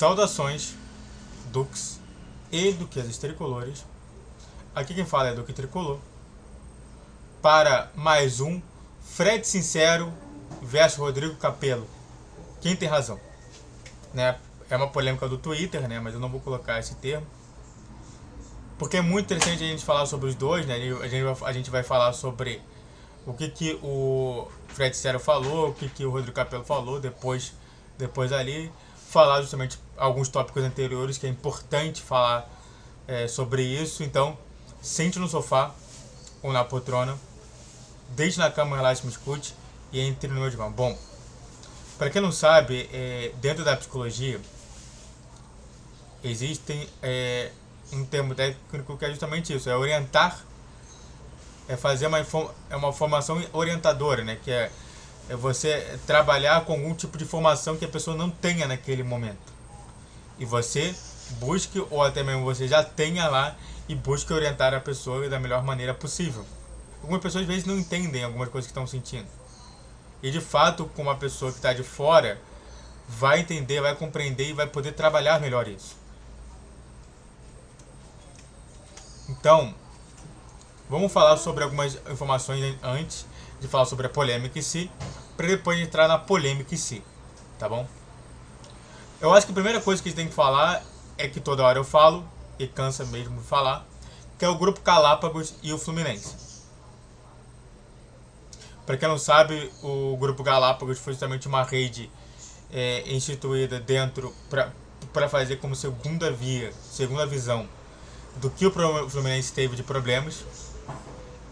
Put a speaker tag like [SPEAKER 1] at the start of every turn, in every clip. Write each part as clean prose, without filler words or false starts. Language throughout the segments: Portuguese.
[SPEAKER 1] Saudações, Dux e duquesas tricolores. Aqui quem fala é Duque Tricolor. Para mais um Fred Sincero versus Rodrigo Capello. Quem tem razão? Né? É uma polêmica do Twitter, né? Mas eu não vou colocar esse termo. Porque é muito interessante a gente falar sobre os dois, né? A gente vai falar sobre o que o Fred Sincero falou, o que o Rodrigo Capello falou depois ali. Falar justamente alguns tópicos anteriores que é importante falar sobre isso. Então, sente no sofá ou na poltrona, deite na cama, relaxe, me escute e entre no meu divã. Bom, para quem não sabe, dentro da psicologia existem um termo técnico que é justamente isso, é orientar, é fazer uma formação orientadora, né? Que é você trabalhar com algum tipo de formação que a pessoa não tenha naquele momento. E você busque, ou até mesmo você já tenha lá, e busque orientar a pessoa da melhor maneira possível. Algumas pessoas às vezes não entendem algumas coisas que estão sentindo. E de fato, com uma pessoa que está de fora, vai entender, vai compreender e vai poder trabalhar melhor isso. Então, vamos falar sobre algumas informações antes de falar sobre a polêmica em si, para depois entrar na polêmica em si, tá bom? Eu acho que a primeira coisa que a gente tem que falar é que toda hora eu falo, e cansa mesmo de falar, que é o Grupo Galápagos e o Fluminense. Para quem não sabe, o Grupo Galápagos foi justamente uma rede instituída dentro para fazer como segunda visão do que o Fluminense teve de problemas.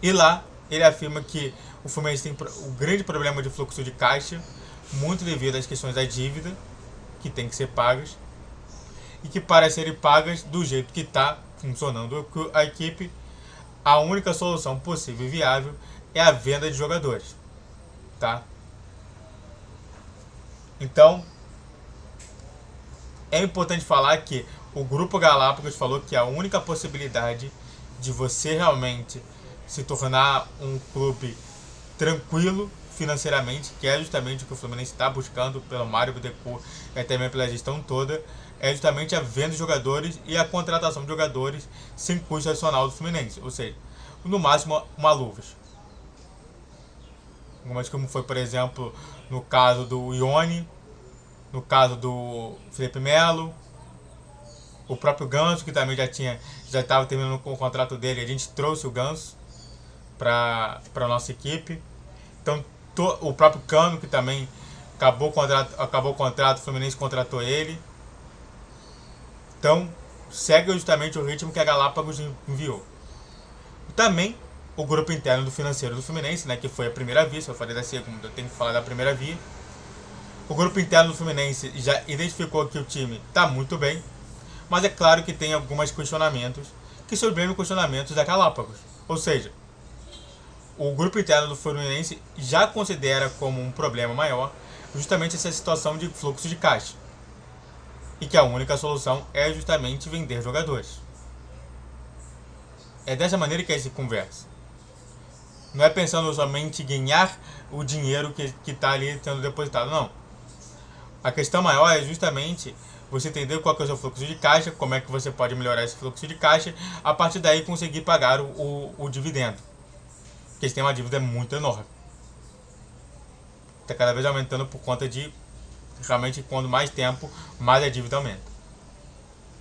[SPEAKER 1] E lá ele afirma que o Fluminense tem o grande problema de fluxo de caixa, muito devido às questões da dívida, que tem que ser pagas, e que para serem pagas do jeito que está funcionando a equipe, a única solução possível e viável é a venda de jogadores, tá? Então, é importante falar que o Grupo Galápagos falou que a única possibilidade de você realmente se tornar um clube tranquilo financeiramente, que é justamente o que o Fluminense está buscando pelo Mário Bittencourt e até mesmo pela gestão toda, é justamente a venda de jogadores e a contratação de jogadores sem custo adicional do Fluminense, ou seja, no máximo uma luvas. Mas como foi, por exemplo, no caso do Ione, no caso do Felipe Melo, o próprio Ganso, que também já estava terminando com o contrato dele, a gente trouxe o Ganso para a nossa equipe. Então, o próprio Cano, que também acabou o contrato, o Fluminense contratou ele. Então, segue justamente o ritmo que a Galápagos enviou. Também o grupo interno do financeiro do Fluminense, né, que foi a primeira via, se eu falei da segunda, eu tenho que falar da primeira via. O grupo interno do Fluminense já identificou que o time está muito bem, mas é claro que tem alguns questionamentos, que são os mesmos questionamentos da Galápagos. Ou seja, o grupo interno do Fluminense já considera como um problema maior justamente essa situação de fluxo de caixa. E que a única solução é justamente vender jogadores. É dessa maneira que se conversa. Não é pensando somente em ganhar o dinheiro que está ali sendo depositado, não. A questão maior é justamente você entender qual é o seu fluxo de caixa, como é que você pode melhorar esse fluxo de caixa, a partir daí conseguir pagar o dividendo. Porque eles têm uma dívida muito enorme. Está cada vez aumentando por conta de, realmente, quando mais tempo, mais a dívida aumenta.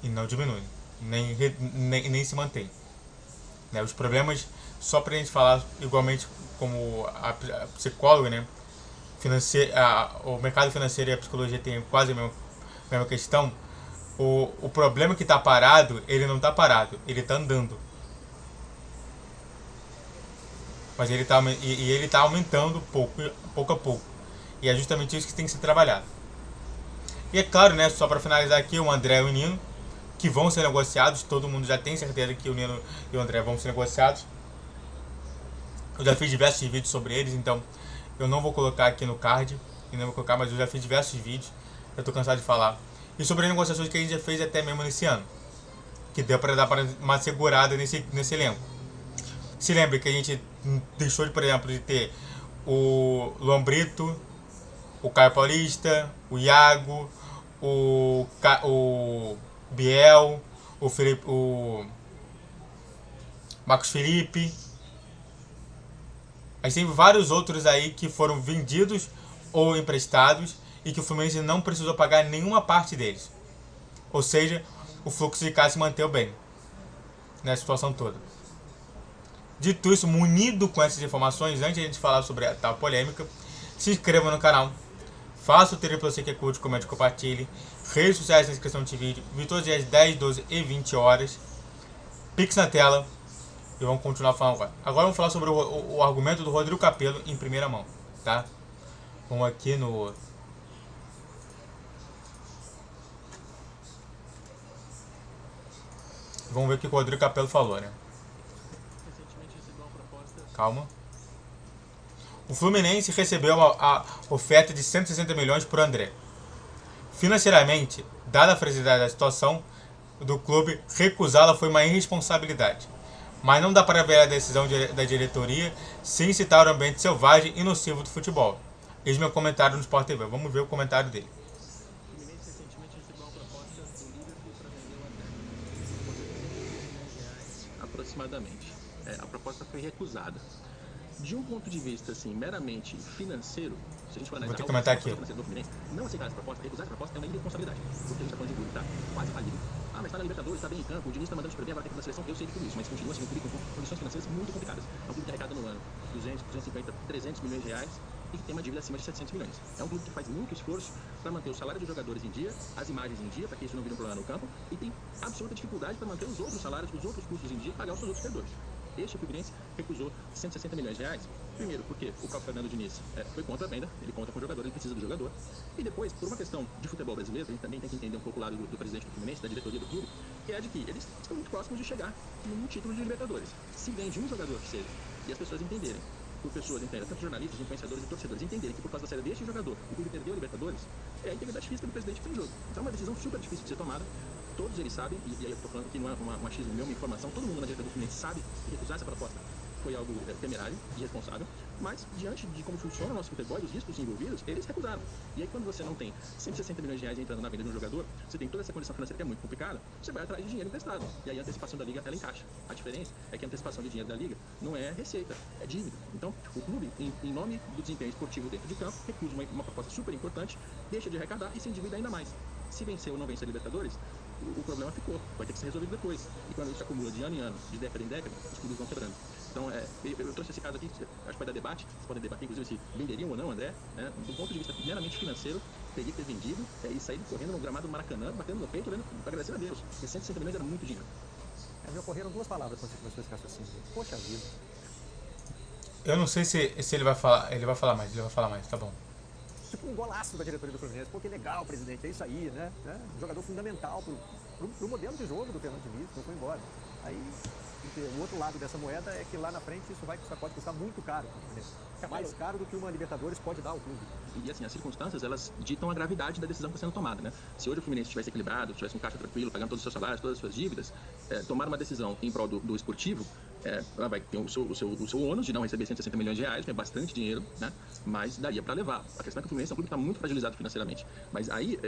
[SPEAKER 1] E não diminui, nem se mantém. Né? Os problemas, só para a gente falar igualmente como a psicóloga, né? O mercado financeiro e a psicologia têm quase a mesma questão. O problema que está parado, ele não está parado, ele está andando. Mas ele está aumentando pouco a pouco. E é justamente isso que tem que ser trabalhado. E é claro, né, só para finalizar aqui, o André e o Nino, que vão ser negociados, todo mundo já tem certeza que o Nino e o André vão ser negociados. Eu já fiz diversos vídeos sobre eles, então eu não vou colocar aqui no card, mas eu já fiz diversos vídeos, eu estou cansado de falar. E sobre as negociações que a gente já fez até mesmo nesse ano, que deu para dar uma segurada nesse elenco. Se lembre que a gente deixou, por exemplo, de ter o Lombrito, o Caio Paulista, o Iago, o Biel, o Marcos Felipe. A gente tem vários outros aí que foram vendidos ou emprestados e que o Fluminense não precisou pagar nenhuma parte deles. Ou seja, o fluxo de caixa se manteve bem nessa situação toda. Dito isso, munido com essas informações, antes de a gente falar sobre a tal polêmica, se inscreva no canal, faça o triplo C que curte, comente e compartilhe. Redes sociais na descrição desse vídeo, vi todos os dias 10, 12 e 20 horas. Pix na tela. E vamos continuar falando agora. Agora vamos falar sobre o argumento do Rodrigo Capello em primeira mão, tá? Vamos aqui no... Vamos ver o que o Rodrigo Capello falou, né? Calma. O Fluminense recebeu a oferta de 160 milhões por André. Financeiramente, dada a fragilidade da situação do clube, recusá-la foi uma irresponsabilidade. Mas não dá para ver a decisão da diretoria sem citar o ambiente selvagem e nocivo do futebol. Eis meu comentário no Sport TV. Vamos ver o comentário dele.
[SPEAKER 2] O Fluminense recentemente recebeu uma proposta do Liverpool para vender o André. Aproximadamente. A proposta foi recusada. De um ponto de vista assim, meramente financeiro, se a gente for analisar
[SPEAKER 1] Vou ter que comentar aqui.
[SPEAKER 2] do Fluminense, não aceitar essa proposta, recusar essa proposta é uma irresponsabilidade. Porque a gente está falando de clube, tá? Quase falido. Ah, mas tá na Libertadores, tá bem em campo, o Diniz tá mandando super bem, agora tem que ir na seleção. Eu sei de tudo isso, mas continua sendo um clube com condições financeiras muito complicadas. É um clube que arrecada no ano 200, 250, 300 milhões de reais e que tem uma dívida acima de 700 milhões. É um clube que faz muito esforço para manter o salário dos jogadores em dia, as imagens em dia, para que isso não vire um problema no campo, e tem absoluta dificuldade para manter os outros salários, os outros custos em dia e pagar os seus outros credores. Este Fluminense recusou 160 milhões de reais. Primeiro, porque o próprio Fernando Diniz foi contra a venda, ele conta com o jogador, ele precisa do jogador. E depois, por uma questão de futebol brasileiro, ele também tem que entender um pouco o lado do presidente do Fluminense, da diretoria do clube, que é de que eles estão muito próximos de chegar num título de Libertadores. Se vende um jogador que seja, e as pessoas entenderem, por pessoas entendem, tanto jornalistas, influenciadores e torcedores entenderem que por causa da saída deste jogador, o clube perdeu a Libertadores, é a integridade física do presidente que tem jogo. Então é uma decisão super difícil de ser tomada. Todos eles sabem, e aí eu tô falando que não é um achismo meu, uma informação, todo mundo na diretoria do Fluminense sabe que recusar essa proposta foi algo temerário e irresponsável, mas diante de como funciona o nosso futebol e os riscos envolvidos, eles recusaram. E aí quando você não tem 160 milhões de reais entrando na venda de um jogador, você tem toda essa condição financeira que é muito complicada, você vai atrás de dinheiro emprestado. E aí a antecipação da liga, ela encaixa. A diferença é que a antecipação de dinheiro da liga não é receita, é dívida. Então, o clube, em nome do desempenho esportivo dentro de campo, recusa uma proposta super importante, deixa de arrecadar e se endivida ainda mais. Se vencer ou não vencer a Libertadores, o problema ficou, vai ter que ser resolvido depois. E quando isso acumula de ano em ano, de década em década, os clubes vão quebrando. Então, eu trouxe esse caso aqui, acho que vai dar debate, vocês podem debater, inclusive, se venderiam ou não, André, né? Do ponto de vista meramente financeiro, teria que ter vendido e saído correndo no gramado do Maracanã, batendo no peito, agradecendo a Deus, porque 160 milhões era muito dinheiro.
[SPEAKER 3] Me ocorreram duas palavras quando você começou esse raciocínio. Poxa vida.
[SPEAKER 1] Eu não sei se ele vai falar, ele vai falar mais, tá bom.
[SPEAKER 3] Tipo um golaço da diretoria do Fluminense. Pô, que legal, presidente, é isso aí, né? Um jogador fundamental pro modelo de jogo do Fernando Diniz, não foi embora. Aí, o outro lado dessa moeda é que lá na frente isso pode custar muito caro. Mais caro do que uma Libertadores pode dar ao clube.
[SPEAKER 2] E assim, as circunstâncias, elas ditam a gravidade da decisão que está sendo tomada, né? Se hoje o Fluminense estivesse equilibrado, tivesse um caixa tranquilo, pagando todos os seus salários, todas as suas dívidas, tomar uma decisão em prol do esportivo, ela vai ter o seu ônus de não receber 160 milhões de reais, que é bastante dinheiro, né? Mas daria para levar. A questão é que o Fluminense é um clube que está muito fragilizado financeiramente. Mas aí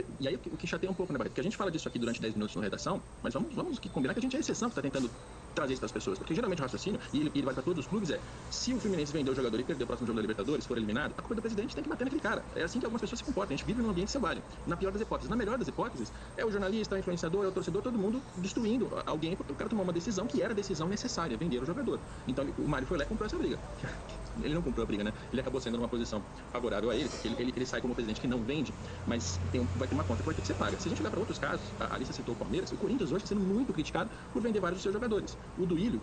[SPEAKER 2] o que chateia um pouco, né, Barreto? Porque a gente fala disso aqui durante 10 minutos na redação, mas vamos combinar que a gente é a exceção que está tentando trazer isso para as pessoas. Porque geralmente o raciocínio, e ele vai para todos os clubes, se o Fluminense vender o jogador e perder o próximo jogo da Libertadores, for eliminado, a culpa do presidente tem que bater naquele cara. É assim que algumas pessoas se comportam. A gente vive num ambiente selvagem. Na pior das hipóteses. Na melhor das hipóteses, é o jornalista, é o influenciador, é o torcedor, todo mundo destruindo alguém porque o cara tomou uma decisão que era a decisão necessária, vender o jogador. Então o Mário foi lá e comprou essa briga. Ele não comprou a briga, né? Ele acabou sendo numa posição favorável a ele, porque ele sai como presidente que não vende, mas vai ter uma conta que vai ter que ser paga. Se a gente olhar para outros casos, a Alicia citou o Palmeiras, o Corinthians hoje está sendo muito criticado por vender vários dos seus jogadores. O Duílio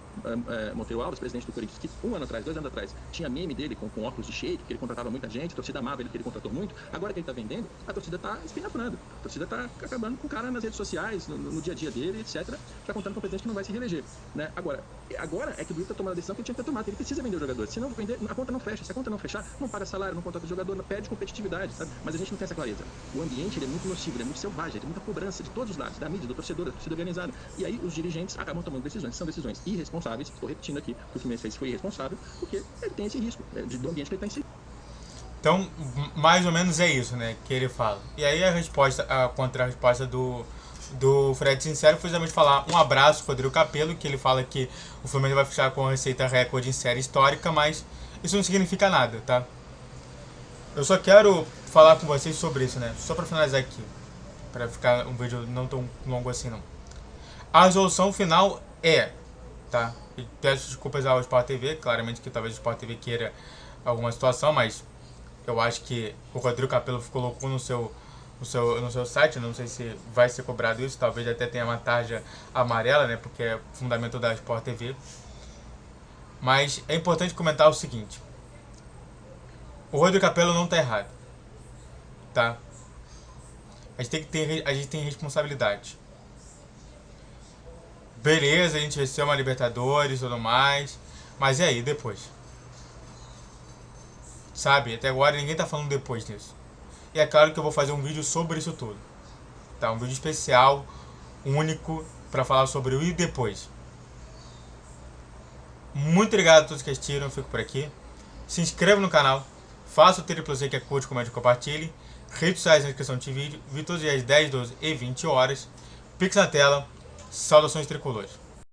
[SPEAKER 2] Monteiro Alves, presidente do Corinthians, que 2 anos atrás, tinha meme dele com óculos de shake, que ele contratava muita gente, a torcida amava ele, que ele contratou muito. Agora que ele está vendendo, a torcida está espinafrando. A torcida está acabando com o cara nas redes sociais, no dia a dia dele, etc. Já contando com o presidente que não vai se reeleger, né? Agora é que o Duílio está tomando a decisão que ele tinha que ter tomado. Ele precisa vender o jogador. Se não vender, a conta não fecha. Se a conta não fechar, não paga salário, não contrata o jogador, não perde competitividade, sabe? Mas a gente não tem essa clareza. O ambiente ele é muito nocivo, ele é muito selvagem, ele tem muita cobrança de todos os lados, da mídia, do torcedor, da torcida organizada. E aí os dirigentes acabam tomando decisões. São decisões irresponsáveis. Estou repetindo aqui que o Fluminense fez foi irresponsável, porque ele tem esse risco do ambiente que ele está inserido.
[SPEAKER 1] Então, mais ou menos é isso, né, que ele fala. E aí a contra-resposta do Fred Sincero foi justamente falar um abraço pro Rodrigo Capello, que ele fala que o Fluminense vai fechar com a receita recorde em série histórica, mas isso não significa nada, tá? Eu só quero falar com vocês sobre isso, né, só pra finalizar aqui, pra ficar um vídeo não tão longo assim, não. A resolução final é, tá? E peço desculpas ao Sport TV, claramente que talvez o Sport TV queira alguma situação, mas eu acho que o Rodrigo Capello colocou no seu site, não sei se vai ser cobrado isso, talvez até tenha uma tarja amarela, né, porque é fundamento da Sport TV. Mas é importante comentar o seguinte: o Rodrigo Capello não tá errado, tá? A gente tem responsabilidade. Beleza, a gente venceu uma Libertadores e tudo mais, mas e aí, depois? Sabe, até agora ninguém tá falando depois disso. E é claro que eu vou fazer um vídeo sobre isso tudo, tá? Um vídeo especial, único, pra falar sobre o e depois. Muito obrigado a todos que assistiram, eu fico por aqui. Se inscreva no canal, faça o triplo Z que é curte, comente e compartilhe. Redes sociais na descrição desse vídeo, vi todos os dias 10, 12 e 20 horas. Pix na tela, saudações tricolores.